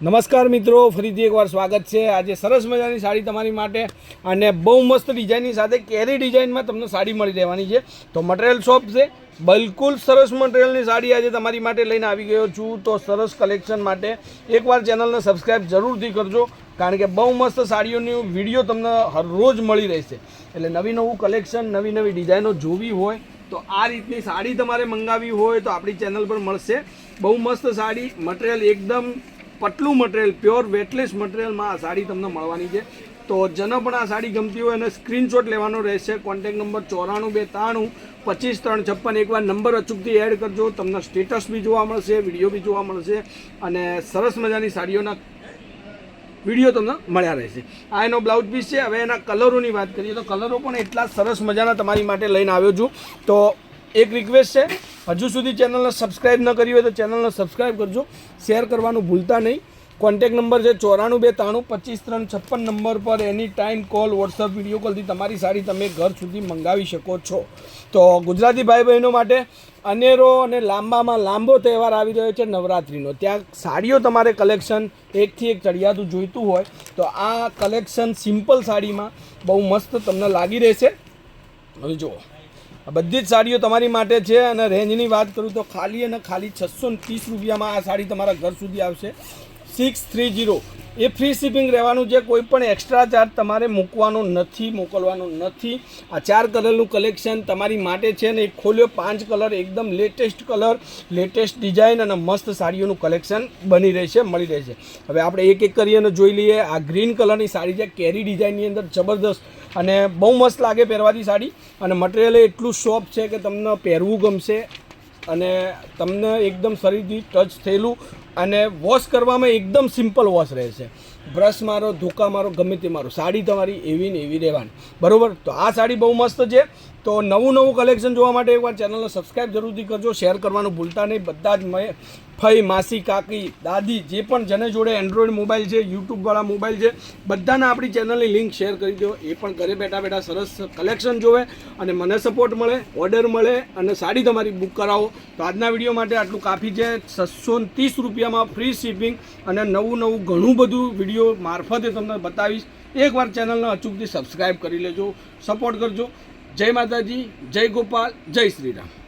નમસ્કાર મિત્રો, ફરીથી એકવાર સ્વાગત છે। આજે સરસ મજાની સાડી તમારી માટે અને બહુ મસ્ત ડિઝાઇનની સાથે કેરી ડિઝાઇનમાં તમને સાડી મળી રહેવાની છે। તો મટીરિયલ શોપ છે, બિલકુલ સરસ મટીરિયલની સાડી આજે તમારી માટે લઈને આવી ગયો છું। તો સરસ કલેક્શન માટે એકવાર ચેનલને સબસ્ક્રાઈબ જરૂરથી કરજો, કારણ કે બહુ મસ્ત સાડીઓની વિડીયો તમને હરરોજ મળી રહેશે। એટલે નવી નવું કલેક્શન, નવી નવી ડિઝાઇનો જોવી હોય તો આ રીતની સાડી તમારે મંગાવી હોય તો આપણી ચેનલ પર મળશે। બહુ મસ્ત સાડી, મટીરિયલ એકદમ પતલું મટીરિયલ, પ્યોર વેટલેસ મટીરિયલમાં આ સાડી તમને મળવાની છે। તો જેને પણ આ સાડી ગમતી હોય એને સ્ક્રીનશોટ લેવાનો રહેશે। Contact number 94 293 25 356। એકવાર નંબર અચૂકથી એડ કરજો, તમને સ્ટેટસ બી જોવા મળશે, વિડીયો બી જોવા મળશે અને સરસ મજાની સાડીઓના વિડીયો તમને મળ્યા રહેશે। આ એનો બ્લાઉઝ પીસ છે। હવે એના કલરોની વાત કરીએ તો કલરો પણ એટલા સરસ મજાના તમારી માટે લઈને આવ્યો છું। તો એક રિક્વેસ્ટ છે, હજુ સુધી ચેનલને સબસ્ક્રાઈબ ન કરી હોય તો ચેનલને સબસ્ક્રાઈબ કરજો, શેર કરવાનું ભૂલતા નહીં। કોન્ટેક નંબર છે 94 293 25 356 નંબર પર એની ટાઈમ કોલ, વોટ્સઅપ, વિડીયો કોલથી તમારી સાડી તમે ઘર સુધી મંગાવી શકો છો। તો ગુજરાતી ભાઈ બહેનો માટે અનેરો અને લાંબામાં લાંબો તહેવાર આવી રહ્યો છે નવરાત્રિનો। ત્યાં સાડીઓ તમારે કલેક્શન એકથી એક ચડિયાતું જોઈતું હોય તો આ કલેક્શન સિમ્પલ સાડીમાં બહુ મસ્ત તમને લાગી રહેશે। હવે જુઓ, આ બધી જ સાડીઓ તમારી માટે છે અને રેન્જની વાત કરું તો ખાલી અને ખાલી 630 રૂપિયામાં આ સાડી તમારા ઘર સુધી આવશે। 630 એ ફ્રી શિપિંગ રહેવાનું છે, કોઈ પણ એક્સ્ટ્રા ચાર્જ તમારે મૂકવાનો નથી, મોકલવાનો નથી। આ 4 કલરનું કલેક્શન તમારી માટે છે ને એક ખોલ્યો 5 કલર, એકદમ લેટેસ્ટ કલર, લેટેસ્ટ ડિઝાઇન અને મસ્ત સાડીઓનું કલેક્શન બની રહેશે, મળી રહેશે। હવે આપણે એક એક કરીને જોઈ લઈએ। આ ગ્રીન કલરની સાડી છે, કેરી ડિઝાઇનની અંદર જબરદસ્ત અને બહુ મસ્ત લાગે પહેરવાથી સાડી અને મટીરિયલ એટલું સોફ્ટ છે કે તમને પહેરવું ગમશે અને તમને એકદમ શરીરથી ટચ થયેલું અને વોશ કરવામાં એકદમ સિમ્પલ વોશ રહેશે। બ્રશ મારો, ધોકા મારો, ગમે તે મારો, સાડી તમારી એવી ને એવી રહેવાની, બરાબર। તો આ સાડી બહુ મસ્ત છે। તો નવું કલેક્શન જોવા માટે એકવાર ચેનલને સબસ્ક્રાઈબ જરૂરથી કરજો, શેર કરવાનું ભૂલતા નહીં। બધા જ ફઈ, માસી, કાકી, દાદી જે પણ જેને જોડે એન્ડ્રોઈડ મોબાઈલ છે, યુટ્યુબવાળા મોબાઈલ છે, બધાને આપણી ચેનલની લિંક શેર કરી દો। એ પણ ઘરે બેઠા સરસ કલેક્શન જોવે અને મને સપોર્ટ મળે, ઓર્ડર મળે અને સાડી તમારી બુક કરાવો। તો આજના વિડીયો માટે આટલું કાફી છે। 630 રૂપિયામાં ફ્રી શિપિંગ અને નવું ઘણું બધું વિડીયો મારફતે તમને બતાવીશ। એકવાર ચેનલને અચૂકથી સબસ્ક્રાઈબ કરી લેજો, સપોર્ટ કરજો। જય માતાજી, જય ગોપાલ, જય શ્રી રામ।